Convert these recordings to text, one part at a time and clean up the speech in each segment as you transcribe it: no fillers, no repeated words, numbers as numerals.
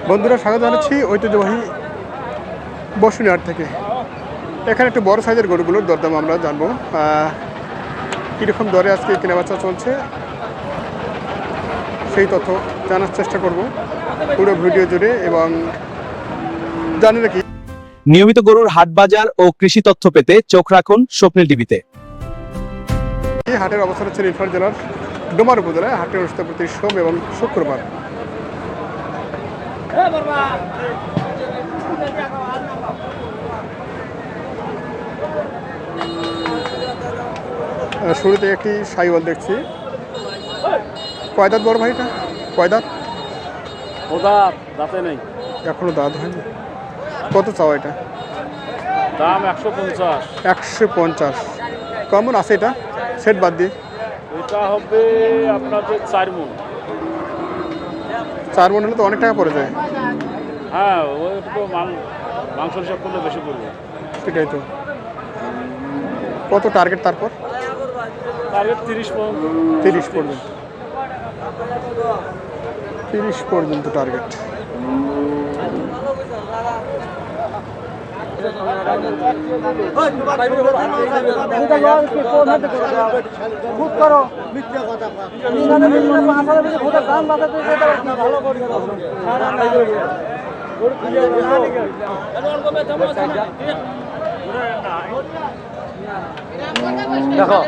বন্ধুরা স্বাগত জানাচ্ছি ঐতিহ্যবাহী বসুনিহাট থেকে। এখানে একটু বড় সাইজের গরুগুলোর দরদাম আমরা জানবো, কীরকম দরে আজকে কেনাবেচা চলছে সেই তথ্য জানার চেষ্টা করব পুরো ভিডিও জুড়ে। এবং জানি নাকি নিয়মিত গরুর হাট বাজার ও কৃষি তথ্য পেতে চোখ রাখুন স্বপ্নিল টিভিতে। এই হাটের অবস্থান হচ্ছে নীলফামারী জেলার ডোমার উপজেলায়। হাটের অনুষ্ঠিত প্রতি সোম এবং শুক্রবার। শুরুতে একটি সাইওয়াল দেখছি। কয় দাঁত বড় ভাইটা? কয় দাঁত? দাঁতে নেই, এখনো দাঁত হয়নি। কত চাওয়া এটা? দাম 150। 150 কেমন আছে এটা সেট বাদ দিয়ে? এটা হবে আপনাদের 4 মণ। 4 মণ হলে তো অনেক টাকা পড়ে যায়। হ্যাঁ, ওই তো মাংস হিসাব করলে বেশি পড়বে। সেটাই তো। কত টার্গেট তারপর? টার্গেট 30 পর্যন্ত। 30 পর্যন্ত। 30 পর্যন্ত টার্গেট। দেখো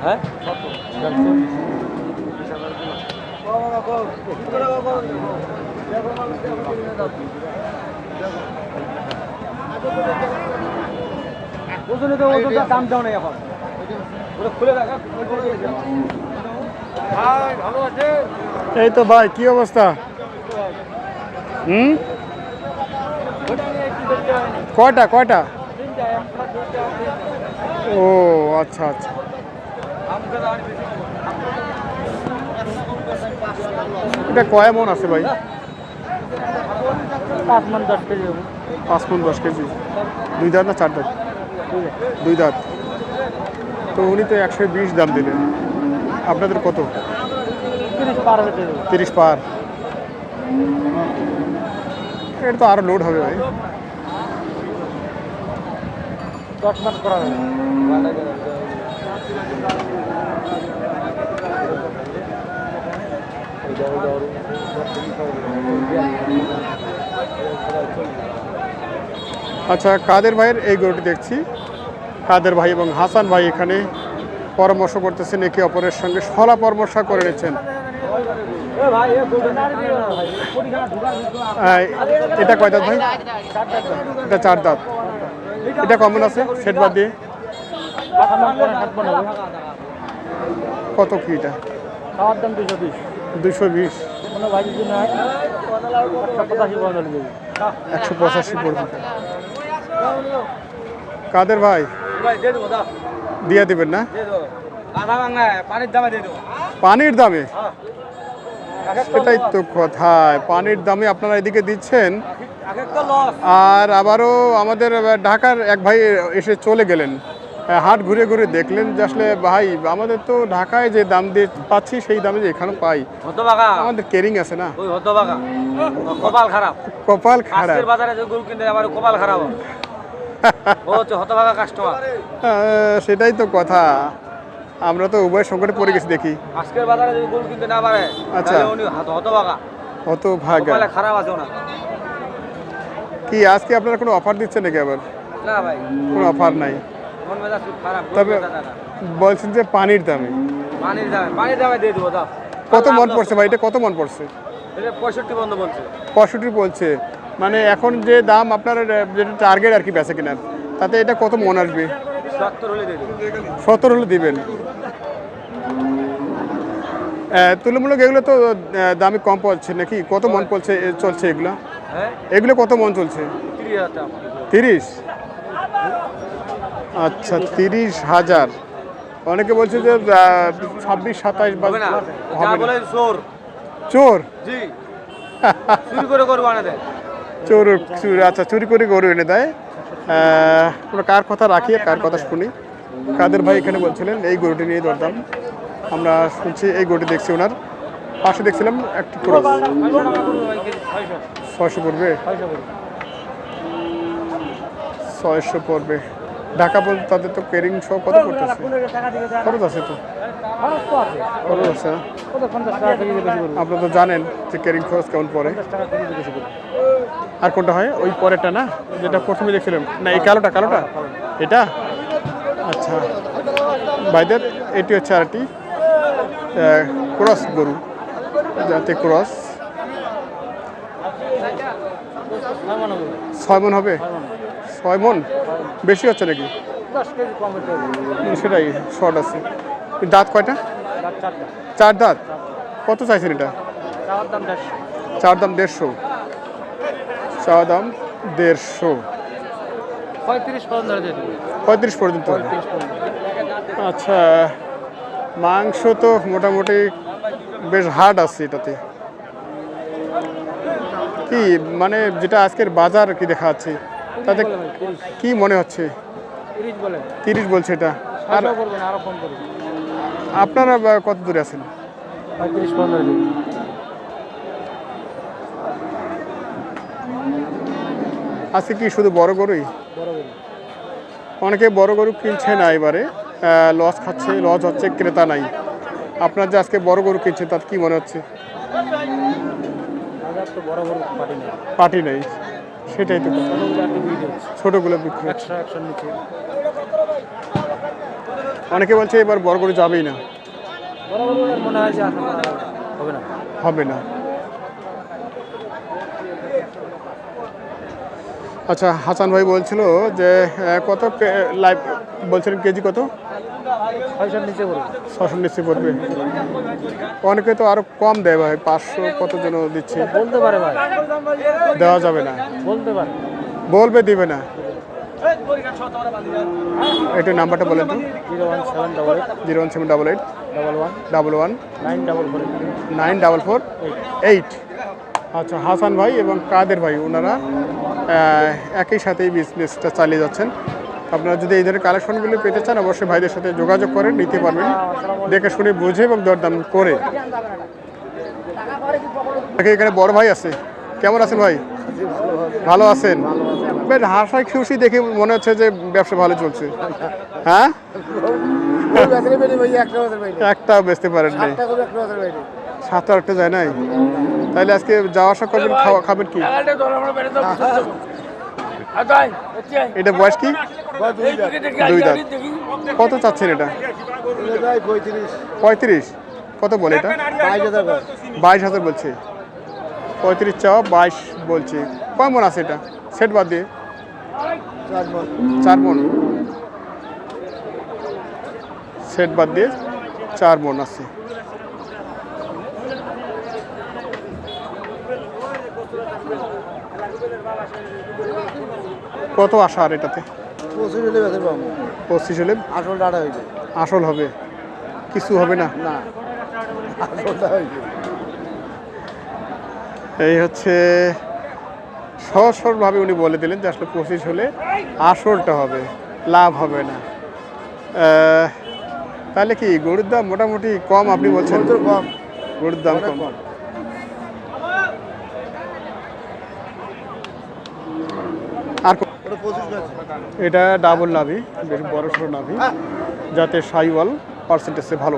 হ্যাঁ, দাম দাও না এখন খুলে দেখা। ভালো আছে। এই তো ভাই, কি অবস্থা? কয়টা কয়টা? ও আচ্ছা আচ্ছা। এটা কয় মন আছে ভাই? 5 মণ 10 কেজি। 5 মন 10 কেজি। 2 দাঁত না 4 দাঁত? 2 দাঁত। তো উনি তো 120 দাম দিলেন, আপনাদের কত? 30 পার হতে। 30 পার। এটা তো আরো লোড হবে ভাই। 10 মাস করা হবে। আচ্ছা, কাদের ভাইয়ের এই গরুটি দেখছি। কাদের ভাই এবং হাসান ভাই এখানে পরামর্শ করতেছেন, একে অপরের সঙ্গে সলা পরামর্শ করে নিচ্ছেন। এটা কয় দাঁত ভাই? এটা 4 দাঁত। এটা কেমন আছে সেট বাদ দিয়ে? কত কি এটা? খাওয়ার দাম 220। 220। 185 পর্যন্ত। কাদের ভাই দিয়ে দেবেন না? পানির দামে? সেটাই তো কথায়, পানির দামে আপনারা এদিকে দিচ্ছেন, আর আবারও আমাদের ঢাকার এক ভাই এসে চলে গেলেন। হাট ঘুরে ঘুরে দেখলেন যে আসলে ভাই আমাদের তো ঢাকায় যে দাম দিয়ে পাচ্ছি সেই দামে যে এখানে পাই, আমাদের কেরিং আছে না। কপাল খারাপ, কপাল খারাপ। বাজারে যে গরু কিনতে আমার কপাল খারাপ। ও হচ্ছে হতভাগা কাস্টমার। সেটাই তো কথা, আমরা তো উভয় সংকটে পড়ে গেছি দেখি। আজকের বাজারে যদি গরু কিনতে না পারে, আচ্ছা, উনি হতভাগা। হতভাগা খারাপ আছে ওনা। কি আজকে আপনারা কোনো অফার দিচ্ছেন নাকি? আবার না ভাই, কোনো অফার নাই। মন মেজাজ খারাপ। তবে বলছেন যে পানির দামে। পানির দামে দিয়ে দেবো। দাও। কত মন পড়ছে ভাই? এটা কত মন পড়ছে? এটা 65 বন্ধ বলছে। 65 বলছে। মানে এখন যে দাম আপনার যেটা টার্গেট আর কি বেচা কেনার, তাতে এটা কত মন আসবে? 70 হলে দিয়ে দেবো। 70 হলে দিবেন। তুলনামূলক এগুলো তো দামে কম পড়ছে নাকি? কত মন চলছে এগুলো? হ্যাঁ, এগুলো কত মন চলছে? 30,000। 30? আচ্ছা, 30,000। অনেকে বলছে যে 26-27 হবে না, যা বলে চোর। চোর? জি, চুরি করে গরু আনে দেয়। চোর? আচ্ছা, চুরি করে গরু এনে দেয়। আমরা কার কথা রাখি আর কার কথা শুনি। কাদের ভাই এখানে বলছিলেন এই গরুটি নিয়ে দরদাম, আমরা শুনছি এই গরুটি দেখছি ওনার পাশে দেখছিলাম একটি ক্রস 600 পড়বে, 600 পড়বে। ঢাকা বলতে তাদের তো কেরিং সহ কত পড়তেছে, খরচ আছে তো, খরচ আছে। আপনারা তো জানেন যে কেরিং খরচ কেমন পড়ে। আর কোনটা হয় ওই পরেরটা না, যেটা প্রথমে দেখছিলাম না, এই কালোটা কালোটা এটা। আচ্ছা ভাইদের এটি হচ্ছে আরেকটি ক্রস গরু, যাতে ক্রস 6 মণ হবে, 6 মণ বেশি হচ্ছে নাকি? সেটাই শর্ট আছে। দাঁত কয়টা? 4 দাঁত। কত চাইছেন এটা? চার দাম 150, চাওয়া দাম 150, 35 পর্যন্ত। আচ্ছা মাংস তো মোটামুটি বেশ হার্ড আছে এটাতে। কি মানে যেটা আজকের বাজার কি দেখা যাচ্ছে তাতে কি মনে হচ্ছে? 30 বলছে এটা। আর আপনারা কত দূরে আছেন? আজকে কি শুধু বড় গরুই? অনেকে বড় গরু কিনছে না, এবারে লস খাচ্ছে, লস হচ্ছে, ক্রেতা নাই। আপনার যে আজকে বড় গরু কিনছে তার কি মনে হচ্ছে? পার্টি নেই, সেটাই তো ছোটগুলো বিক্রি হচ্ছে। অনেকে বলছে এবার বড় গরু যাবেই না, হবে না। আচ্ছা হাসান ভাই বলছিল যে কত লাইভ বলছিলেন কেজি কত? 600 নিচে পড়বে। অনেকে তো আরো কম দেয় ভাই, 500 কত জন দিচ্ছে। বলতে পারে ভাই, দেওয়া যাবে না, বলতে পারে, বলবে দিবে না। এটা নাম্বারটা বলেন তো। 01788 11 94448। আচ্ছা হাসান ভাই এবং কাদের ভাই ওনারা একই সাথেই বিজনেসটা চালিয়ে যাচ্ছেন। আপনারা যদি এই ধরনের কালেকশনগুলো পেতে চান অবশ্যই ভাইদের সাথে যোগাযোগ করে নিতে পারবেন, দেখে শুনে বুঝে এবং দরদাম করে। এখানে বড় ভাই আছে, কেমন আছেন ভাই? ভালো আছেন? বেশ হাসাই খুশি দেখে মনে হচ্ছে যে ব্যবসা ভালো চলছে। হ্যাঁ একটাও বেচতে পারেন নাই, 7-8টা যায় নাই। তাহলে আজকে যাওয়া আসা করবেন, খাবেন কি? এটা বয়স কি? 2 দাঁত। কত চাচ্ছেন এটা? 35। কত বলে এটা? 22,000 বলছে। 35 চাওয়া, 22 বলছে। কয় মণ আছে এটা সেট বাদ দিয়ে? 4 মণ, সেট বাদ দিয়ে 4 মণ আছে। কত আশা আর এটাতে? 25 হলে আসল হবে, কিছু হবে না। এই হচ্ছে সহজ সরলভাবে উনি বলে দিলেন যে আসলে 25 হলে আসলটা হবে, লাভ হবে না। তাহলে কি গরুর দাম মোটামুটি কম আপনি বলছেন? কম, গরুর দাম কম। আর এটা ডাবল নাভি, বেশ বড় সড়ো নাভি, যাতে সাইওয়াল পার্সেন্টেজে ভালো।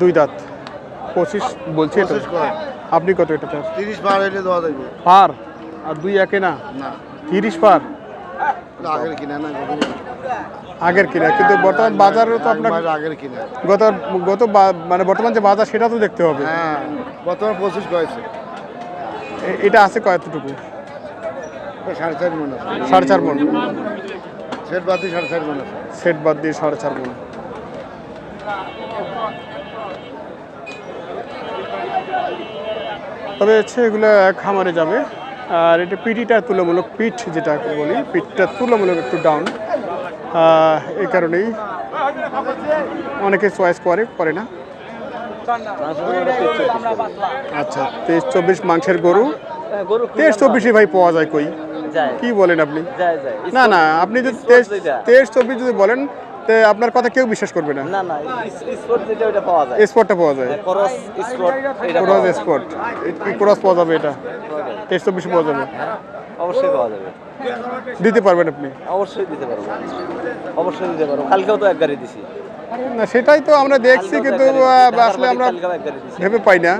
2 দাঁত 25 বলছি। এটা আপনি কত এটা? 30 পার হইলে দেওয়া যাবে। পার? আর 2 একে না, 30 পার। আগের কিনা না, আগের কিনা, কিন্তু বর্তমান বাজারে তো আপনার আগের কিনা, গত মানে বর্তমান যে বাজার সেটা তো দেখতে হবে। হ্যাঁ বর্তমান 25 কয়েছে। এটা আছে কতটুকু? 4.5 মণ। 4.5 মণ। সেট বাদ দিয়ে 4.5 মণ আছে। সেট বাদ দিয়ে 4.5 মণ। তবে হচ্ছে এগুলো খামারে যাবে। আর এটা পিটিটা তুলনামূলক, পিঠ যেটা বলি, পিঠটা তুলনামূলক একটু ডাউন, এই কারণেই অনেকে চয়েস করে না। আচ্ছা 23-24 মাংসের গরু, 23-24 ভাই পাওয়া যায় কই? যায়। কি বলেন আপনি? যায় যায় না না, আপনি যদি স্পোর্টস যেটা। 23-24 যদি বলেন তে আপনার কথা কেউ বিশ্বাস করবে না। না না স্পোর্ট যেটা ওটা পাওয়া যায় স্পটটা পাওয়া যায়, ক্রস স্পোর্ট এটা ক্রস স্পট। কি ক্রস পাওয়া যাবে এটা? 23-24 পাওয়া যাবে, অবশ্যই পাওয়া যাবে দিতে পারবেন আপনি? অবশ্যই দিতে পারবো অবশ্যই দিতে পারবো কালকেও তো এক গাড়ি দিছি না সেটাই তো আমরা দেখছি, কালকেও তো কিন্তু এক গাড়ি দিছি। ঢাকার আসলে বাড়ি আমরা কালকেও এক গাড়ি দিছি ভেবে পাই না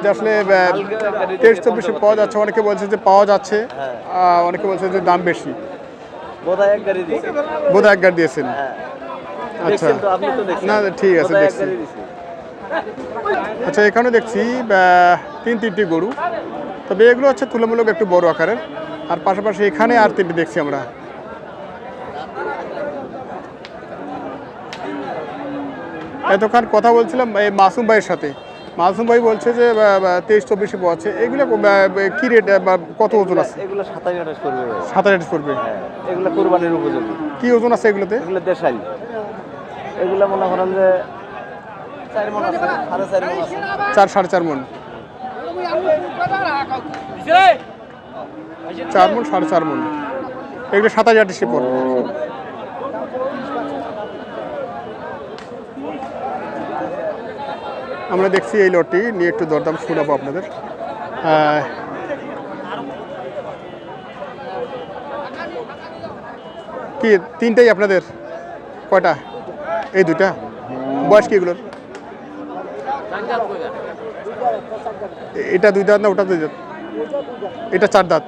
যে আসলে কালকেও এক গাড়ি দিছি 23-24 পাওয়া যাচ্ছে। অনেকে বলছে যে পাওয়া যাচ্ছে, হ্যাঁ। অনেকে বলছে যে দাম বেশি। বোধহয় এক গাড়ি দিছি বোধহয় এক গাড়ি দিয়েছেন। হ্যাঁ আচ্ছা, দেখছেন তো আপনি তো দেখছেন না ঠিক আছে, বোধহয় এক দেখছি। গাড়ি দিছি আচ্ছা, এখানে দেখছি 3টি গরু, তবে এগুলো হচ্ছে তুলনামূলক একটু বড় আকারের। আর পাশাপাশি এখানে আর 3টি দেখছি আমরা। এতক্ষণ কথা বলছিলাম এই মাসুম ভাইয়ের সাথে। মাসুম ভাই বলছে যে 23-24 পাচ্ছে। এগুলো কি রেট বা কত ওজন আছে? এগুলো 27-28 করবে ভাই। 27 পড়বে। হ্যাঁ এগুলো কুরবানির উপযোগী কি ওজন আছে এগুলোতে? এগুলো দেশাই এগুলো মনে করেন যে 4 মণ আছে 4.5 মণ আছে 4-4.5 মণ, 4 মণ 4.5 মণ। এগুলো 27-28 পড়বে। আমরা দেখছি এই লটটি নিয়ে একটু দরদাম শোনাবো আপনাদের। কি 3টাই আপনাদের? কয়টা? এই 2টা। বয়স কি এগুলোর? এটা 2 দাঁত না ওটা 2 দাঁত? এটা 4 দাঁত।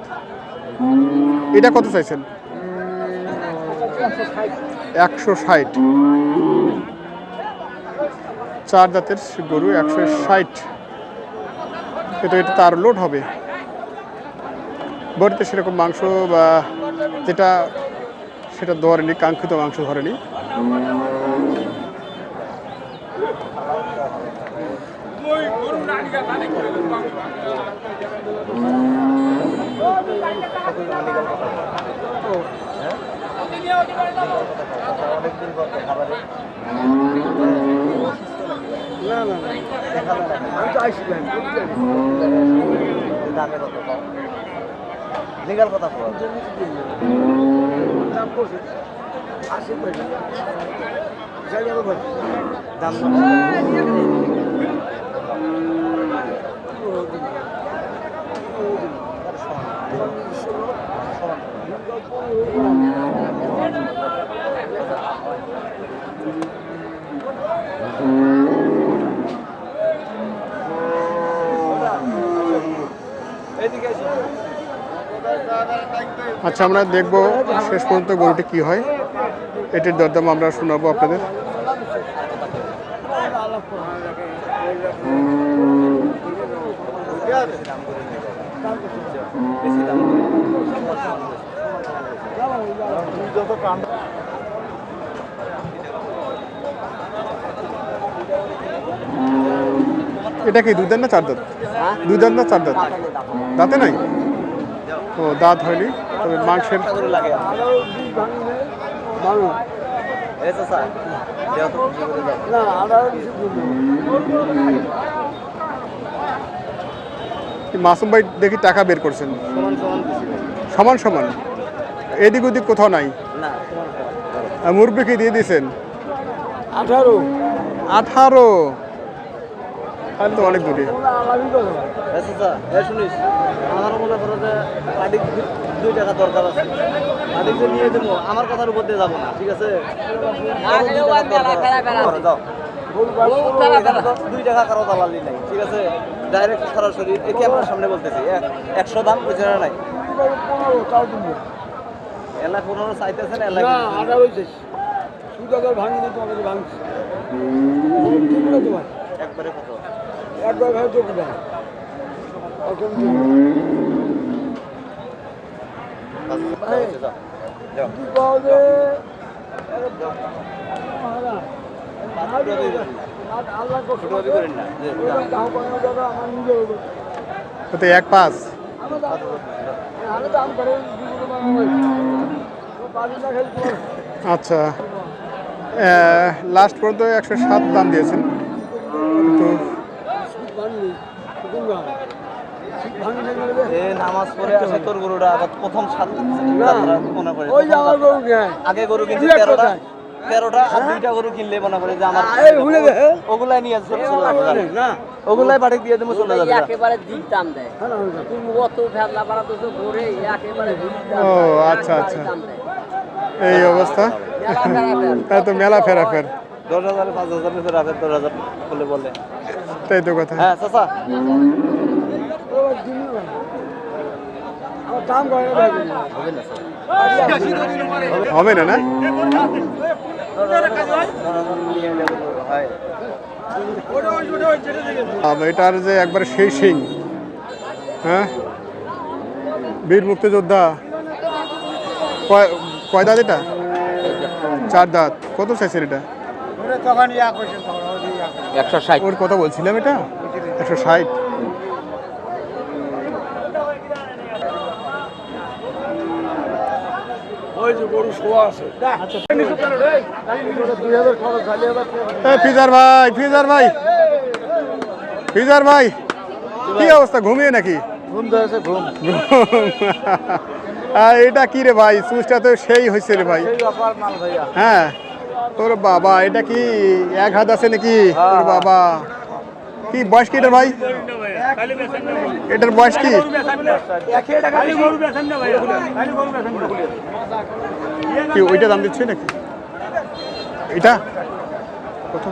এটা কত চাইছেন? 160। 4 দাঁতের গরু 160। কিন্তু এটা তার লোড হবে, বড়িতে সেরকম মাংস বা যেটা সেটা ধরেনি, কাঙ্ক্ষিত মাংস ধরেনি। দামে কত কম লিগাল কথা বল দাম আচ্ছা, আমরা দেখবো শেষ পর্যন্ত গরুটি কি হয়। এটির দরদাম আমরা শোনাবো আপনাদের। এটা কি 2 দাঁত না 4 দাঁত? 2 দাঁত না 4 দাঁত? দাঁতে নাই? ও দাঁত হয়নি, তবে মাংসের লাগে মাসুম ভাই দেখি টাকা বের করছেন সমান সমান, এদিক ওদিক কোথাও নাই। মুরব্বিকে দিয়ে দিয়েছেন 18। তাহলে তো অনেক দূরে। শুনিস আমারও মনে করো যে পাটি 2 টাকা দরকার আছে, পাটি যে নিয়ে দেবো আমার কথার উপর দিয়ে যাবো না, ঠিক আছে? 2 টাকা কারো দালালি নাই, ঠিক আছে? ডাইরেক্ট সরাসরি একে আপনার সামনে বলতেছি 100 দাম বুঝে না নাই এলাকা 15 চাইতেছেন এলাকা একবারে কত তো 1.5। আচ্ছা, লাস্ট পর্যন্ত 107 দাম দিয়েছেন, কিন্তু নামাজ পড়ে আসে তোর গরুটা আবার প্রথম সাত যাত্রা মনে করে আগে গরু কিনছে 13টা আর 2টা গরু কিনলে মনে করে যে আমার ওগুলাই নিয়ে আসছে ওগুলাই বাড়ি দিয়ে দেবো চলে যাবে একেবারে দিক দাম দেয় তুমি অত ফেলা বাড়া তো ঘুরে একেবারে ও আচ্ছা আচ্ছা, এই অবস্থা। তাই তো মেলা ফেরাফের 10,000 5,000 ভিতরে আছে 10,000 বলে বলে তাই তো কথা। হ্যাঁ চাচা হবে না না এটার যে একবারে সেই সিং, হ্যাঁ বীর মুক্তিযোদ্ধা, কয় দাঁত এটা? 4 দাঁত। কত চাইছেন এটা? 160 ওর কথা বলছিলাম, এটা 160। ফিজার ভাই, ফিজার ভাই, ফিজার ভাই, কি অবস্থা? ঘুমিয়ে নাকি? ঘুম ধরেছে ঘুম এটা কি রে ভাই? সুইচটা তো সেই হয়েছে রে ভাই। হ্যাঁ তোর বাবা, এটা কি 1 হাত আছে নাকি? তোর বাবা কি বয়স কি এটার ভাই? এটার বয়স কি? কি ওইটা দাম দিচ্ছে নাকি? এটা কত?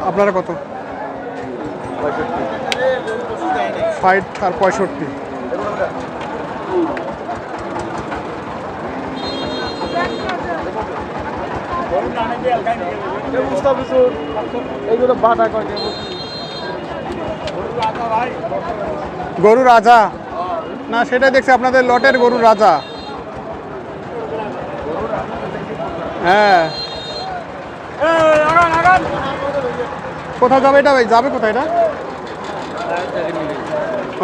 আপনারা কত? 60 আর 65। গরু রাজা না, সেটা দেখছি আপনাদের লটের গরু রাজা। হ্যাঁ কোথায় যাবে এটা ভাই? যাবে কোথায় এটা?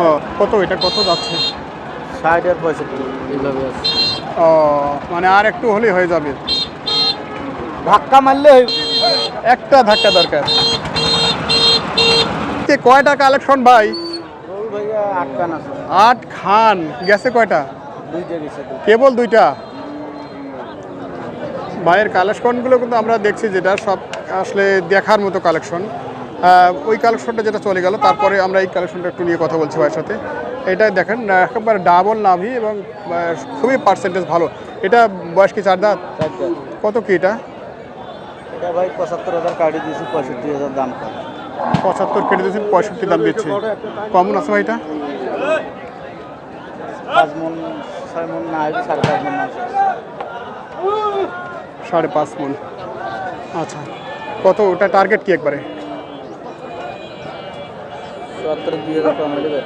ও কত এটা, কত যাচ্ছে? 60 আর 65 এইভাবে আছে। ও মানে আর একটু হলেই হয়ে যাবে। ধাক্কা মারলে একটা ধাক্কা দরকার। কয়টা কালেকশন ভাই? গরু ভাইয়া 8 কান আছে। 8 খান গেছে কয়টা? 2টা গেছে তো। কেবল 2টা। ভাইয়ের কালেকশনগুলো কিন্তু আমরা দেখছি, যেটা সব আসলে দেখার মতো কালেকশন। ওই কালেকশনটা যেটা চলে গেল, তারপরে আমরা এই কালেকশনটা একটু নিয়ে কথা বলছি ভাইয়ের সাথে। এটা দেখেন একেবারে ডাবল নাভি এবং খুবই পার্সেন্টেজ ভালো। এটা বয়স কি 4 দাঁত? কত কি এটা? এটা ভাই 75,000 কাটি দিয়েছি, 65,000 দাম কম। 75 কেটে দিয়েছেন, 65 দাম দিচ্ছে। কমন আছে ভাই এটা? 5 মন 6 মন না হয় 5.5 মন না 5.5 মন। আচ্ছা কত ওটা টার্গেট কি একবারে? 72,000 কম হয়ে যাবে।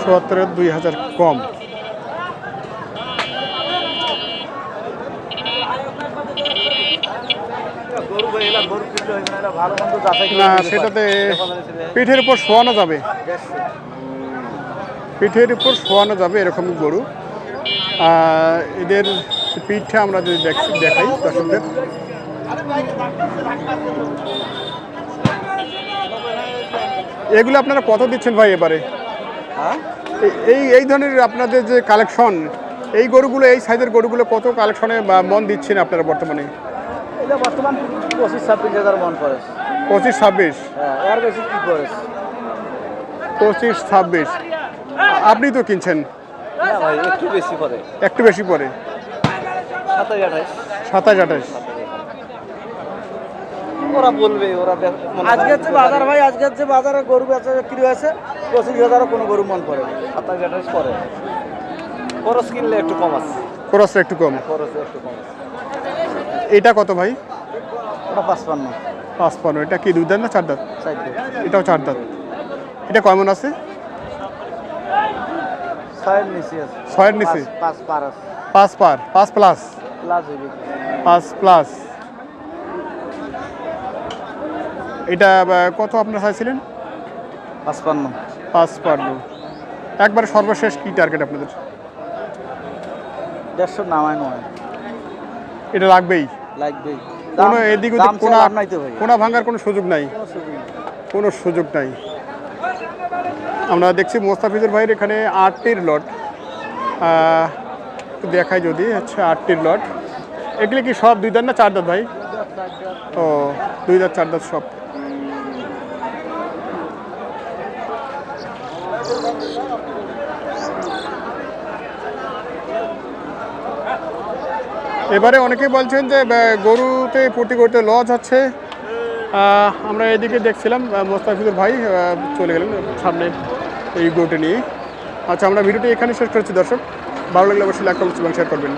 77 2,000 কম। গরু ভাই এলা গরু কিনলে হয় না, এটা ভালো মন্দ যাচাই করে না নিলে সেটাতে হয়। পিঠের উপর শোয়ানো যাবে, 150 পিঠের উপর শোয়ানো যাবে এরকম গরু। এদের পিঠে আমরা যদি দেখাই দর্শকদের, এগুলো আপনারা কত দিচ্ছেন ভাই এবারে? হ্যাঁ এই ধরনের আপনাদের যে কালেকশন, এই গরুগুলো, এই সাইজের গরুগুলো কত কালেকশনে মন দিচ্ছেন আপনারা বর্তমানে? এটা বর্তমান 25-26,000 মন পড়ে। 25-26? হ্যাঁ এর বেশি কি পড়ে? 25-26 আপনি তো কিনছেন। না ভাই একটু বেশি পড়ে। একটু বেশি পড়ে? 27-28 ওরা বলবে, ওরা আজকের যে বাজার ভাই, আজকের যে বাজারে গরু বেচা বিক্রি হয়েছে 25,000 কোনো গরু মন পড়ে 27-28 পড়ে। খরচ কিনলে একটু কম আছে, খরচটা একটু কম। খরচ একটু কম আছে। এটা কত ভাই? ওটা 55 55। এটা কি 2 দাঁত না 4 দাঁত? 4 দাঁত। এটাও 4 দাঁত। এটা কেমন আছে? 6 নিচে আছে। 6-এর নিচে? 5 পার আছে। 5 পার, 5 প্লাস? প্লাস হইবে। 5 প্লাস। এটা কত আপনারা চাইছিলেন? 55 55। একবারে সর্বশেষ কি টার্গেট আপনাদের? 150 নামায় নয়। এটা লাগবেই? লাগবেই। কোনো এদিক ওদিক দাম কোনা নাই তো ভাই। কোনা ভাঙার কোনো সুযোগ নাই? কোনো সুযোগ নেই। কোনো সুযোগ নাই। আমরা দেখছি মোস্তাফিজুর ভাইয়ের এখানে 8টির লট, একটু দেখাই যদি। আচ্ছা 8টির লট, এগুলি কি সব 2 দাঁত না 4 দাঁত ভাই? ও 2 দাঁত 4 দাঁত সব। এবারে অনেকেই বলছেন যে গরুতে প্রতি গরুতে লস হচ্ছে। আমরা এদিকে দেখছিলাম মোস্তাফিজুর ভাই চলে গেলেন সামনে এই গরুটি নিয়ে। আচ্ছা আমরা ভিডিওটি এখানে শেষ করছি দর্শক, ভালো লাগলে অবশ্যই লাইক কমেন্ট এবং শেয়ার করবেন।